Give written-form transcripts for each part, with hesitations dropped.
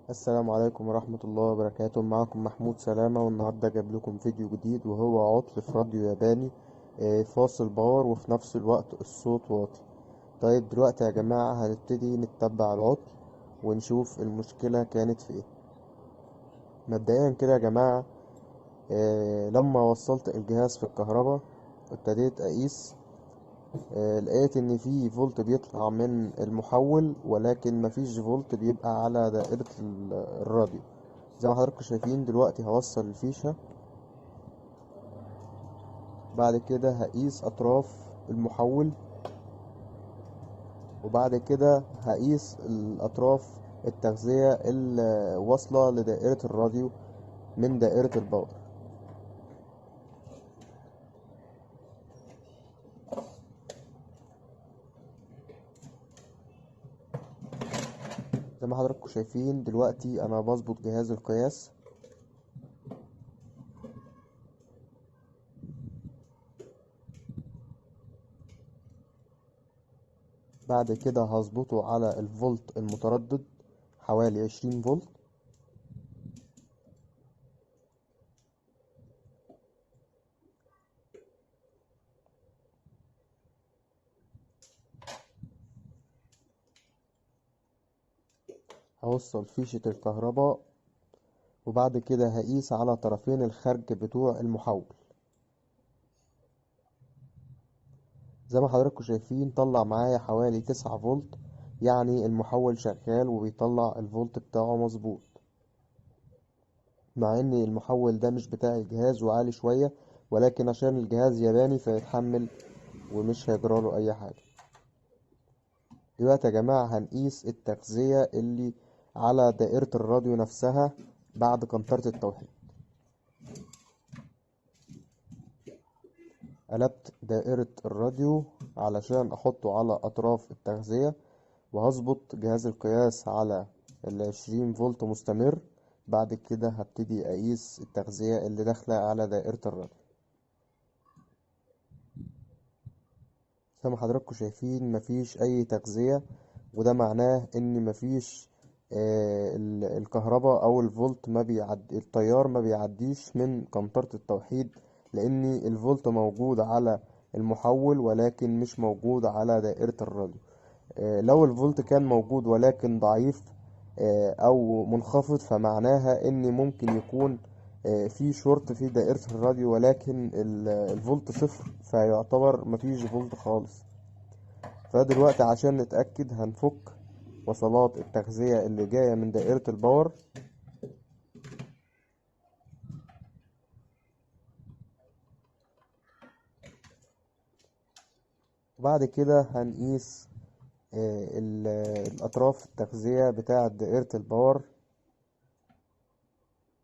السلام عليكم ورحمة الله وبركاته. معكم محمود سلامة، والنهاردة جايب لكم فيديو جديد وهو عطل في راديو ياباني. فاصل باور وفي نفس الوقت الصوت واطي. طيب دلوقتي يا جماعة هنبتدي نتبع العطل ونشوف المشكلة كانت في ايه. مبدئيا كده يا جماعة، لما وصلت الجهاز في الكهرباء ابتديت اقيس. لقيت ان في فولت بيطلع من المحول، ولكن مفيش فولت بيبقى على دائرة الراديو. زي ما حضراتكم شايفين دلوقتي هوصل الفيشة، بعد كده هقيس اطراف المحول، وبعد كده هقيس الاطراف التغذية اللي واصلة لدائرة الراديو من دائرة الباور. زي ما حضراتكم شايفين دلوقتي انا بظبط جهاز القياس، بعد كده هظبطه على الفولت المتردد حوالي 20 فولت. هوصل فيشة الكهرباء، وبعد كده هقيس على طرفين الخارج بتوع المحول. زي ما حضراتكم شايفين طلع معايا حوالي 9 فولت، يعني المحول شغال وبيطلع الفولت بتاعه مظبوط، مع ان المحول ده مش بتاع الجهاز وعالي شوية، ولكن عشان الجهاز ياباني فيتحمل ومش هيجراله اي حاجة. دلوقتي يا جماعة هنقيس التغذية اللي على دائرة الراديو نفسها بعد قنطرة التوحيد. قلبت دائرة الراديو علشان احطه على اطراف التغذية، وهظبط جهاز القياس على 20 فولت مستمر. بعد كده هبتدي اقيس التغذية اللي داخلة على دائرة الراديو. زي ما حضراتكم شايفين مفيش اي تغذية، وده معناه ان مفيش الكهرباء او الفولت ما بيعدي، التيار ما بيعديش من قنطرة التوحيد، لان الفولت موجود على المحول ولكن مش موجود على دائرة الراديو. لو الفولت كان موجود ولكن ضعيف او منخفض، فمعناها ان ممكن يكون في شورت في دائرة الراديو، ولكن الفولت صفر فيعتبر مفيش فولت خالص. فدلوقتي عشان نتأكد هنفك وصلات التغذية اللي جاية من دائرة الباور، وبعد كده هنقيس الأطراف التغذية بتاعة دائرة الباور.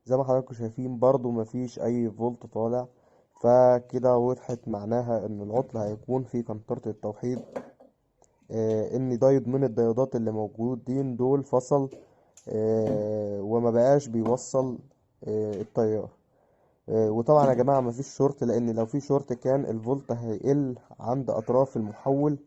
زي ما حضراتكم شايفين برضو مفيش أي فولت طالع، فكده وضحت معناها إن العطل هيكون في قنطرة التوحيد. إن دايود من الديودات اللي موجودين دول فصل، وما بقاش بيوصل التيار. وطبعا يا جماعة مفيش شورت، لأن لو في شورت كان الفولت هيقل عند أطراف المحول،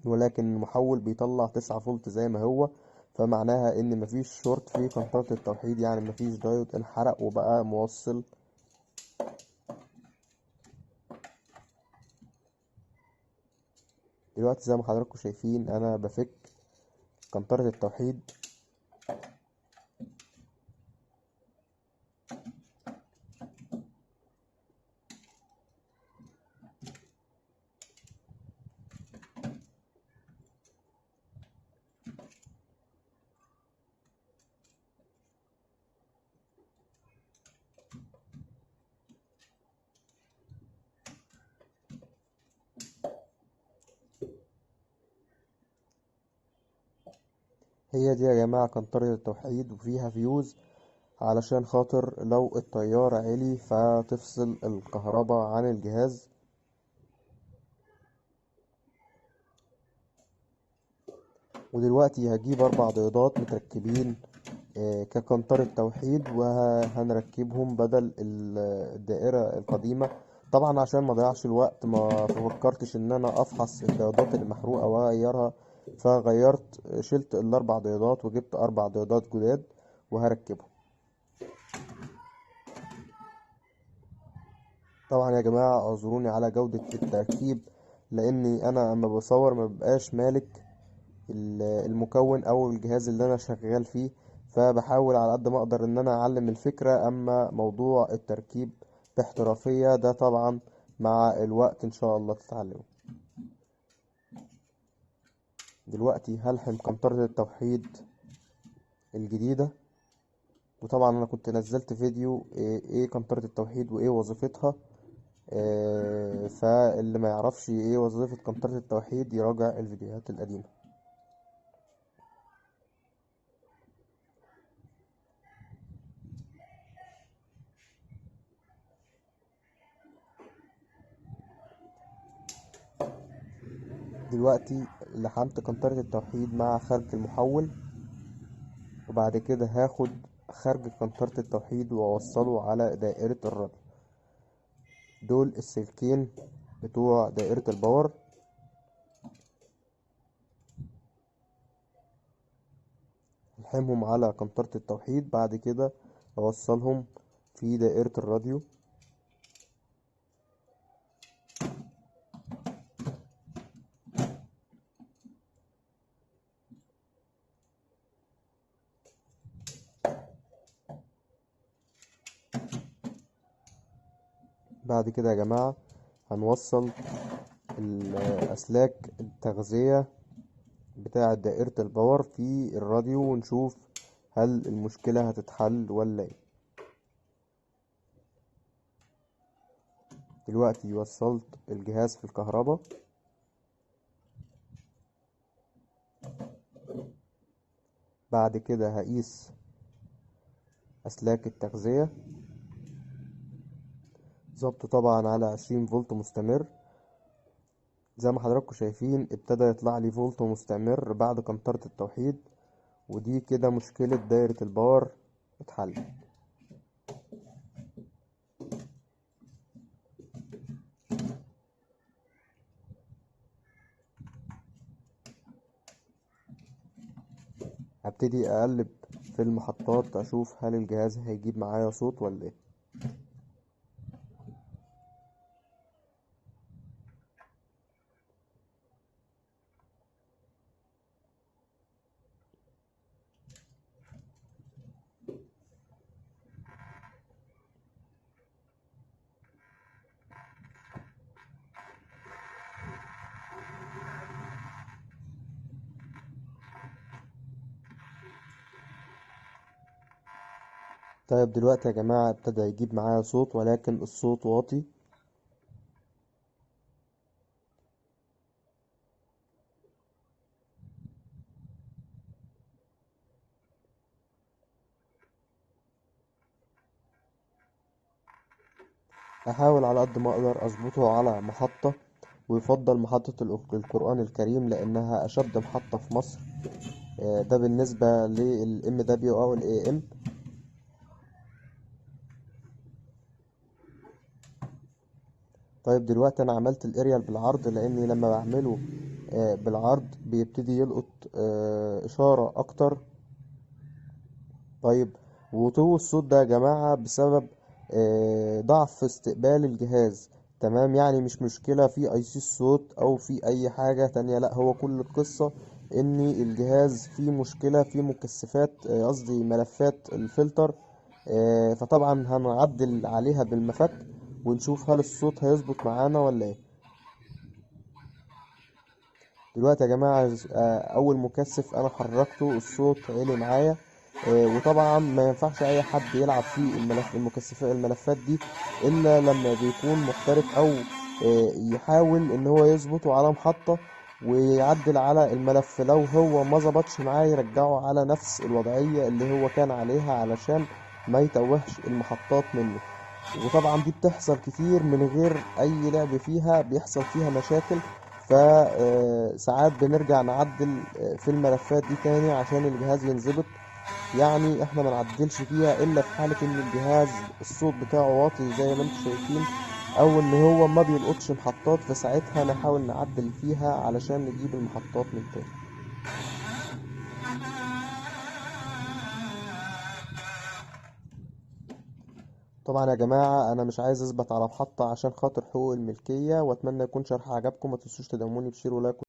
ولكن المحول بيطلع 9 فولت زي ما هو، فمعناها إن مفيش شورت في قنطرة التوحيد، يعني مفيش دايود انحرق وبقى موصل. دلوقتي زي ما حضراتكم شايفين أنا بفك قنطرة التوحيد. هي دي يا جماعة قنطرة التوحيد، وفيها فيوز علشان خاطر لو التيار عالي فتفصل الكهرباء عن الجهاز. ودلوقتي هجيب 4 بيضات متركبين كقنطرة توحيد، وهنركبهم بدل الدائرة القديمة. طبعا عشان ما ضيعش الوقت ما فكرتش ان انا افحص البيضات اللي محروقة واغيرها فغيرت، شلت الاربع ضيادات وجبت اربع ضيادات جداد وهركبهم. طبعا يا جماعة اعذروني على جودة التركيب، لاني انا اما بصور ما ببقاش مالك المكون او الجهاز اللي انا شغال فيه، فبحاول على قد ما اقدر ان انا اعلم الفكرة. اما موضوع التركيب باحترافية ده طبعا مع الوقت ان شاء الله تتعلمه. دلوقتي هلحم قنطرة التوحيد الجديدة. وطبعا انا كنت نزلت فيديو ايه قنطرة التوحيد وايه وظيفتها، فاللي ما يعرفش ايه وظيفة قنطرة التوحيد يراجع الفيديوهات القديمة. دلوقتي لحمت قنطرة التوحيد مع خارج المحول، وبعد كده هاخد خارج قنطرة التوحيد واوصله على دائرة الراديو. دول السلكين بتوع دائرة الباور. الحمهم على قنطرة التوحيد، بعد كده اوصلهم في دائرة الراديو. بعد كده يا جماعة هنوصل الأسلاك التغذية بتاعة دائرة الباور في الراديو، ونشوف هل المشكلة هتتحل ولا ايه. دلوقتي وصلت الجهاز في الكهرباء. بعد كده هقيس أسلاك التغذية، ظبطه طبعا على 20 فولت مستمر. زي ما حضراتكم شايفين ابتدى يطلع لي فولت مستمر بعد قنطرة التوحيد، ودي كده مشكلة دايرة الباور اتحلت. هبتدي اقلب في المحطات اشوف هل الجهاز هيجيب معايا صوت ولا ايه. طيب دلوقتي يا جماعة ابتدى يجيب معايا صوت، ولكن الصوت واطي. هحاول على قد ما اقدر اظبطه على محطة، ويفضل محطة القرآن الكريم لانها اشد محطة في مصر. ده بالنسبة للام دبليو او الاي ام. طيب دلوقتي انا عملت الاريال بالعرض، لاني لما بعمله بالعرض بيبتدي يلقط اشارة اكتر. طيب وطول الصوت ده يا جماعة بسبب ضعف في استقبال الجهاز. تمام، يعني مش مشكلة في اي سي الصوت او في اي حاجة تانية، لا هو كل القصة ان الجهاز فيه مشكلة في مكثفات، قصدي ملفات الفلتر. فطبعا هنعدل عليها بالمفك ونشوف هل الصوت هيظبط معانا ولا ايه. دلوقتي يا جماعة أول مكثف أنا حركته الصوت عالي معايا. وطبعا ما ينفعش أي حد يلعب في الملفات دي إلا لما بيكون محترف، أو يحاول إن هو يظبطه على محطة ويعدل على الملف. لو هو ما ظبطش معاه يرجعه على نفس الوضعية اللي هو كان عليها علشان ما يتوهش المحطات منه. وطبعا دي بتحصل كتير من غير اي لعب فيها، بيحصل فيها مشاكل. فساعات بنرجع نعدل في الملفات دي تاني عشان الجهاز ينظبط. يعني احنا ما نعدلش فيها الا في حالة ان الجهاز الصوت بتاعه واطي زي ما انتم شايفين، او ان هو ما بيلقطش محطات، فساعتها نحاول نعدل فيها علشان نجيب المحطات من تاني. طبعا يا جماعة انا مش عايز اثبت على محطة عشان خاطر حقوق الملكية، واتمنى يكون شرح عجبكم. ما تنسوش تدعموني بشير ولايك.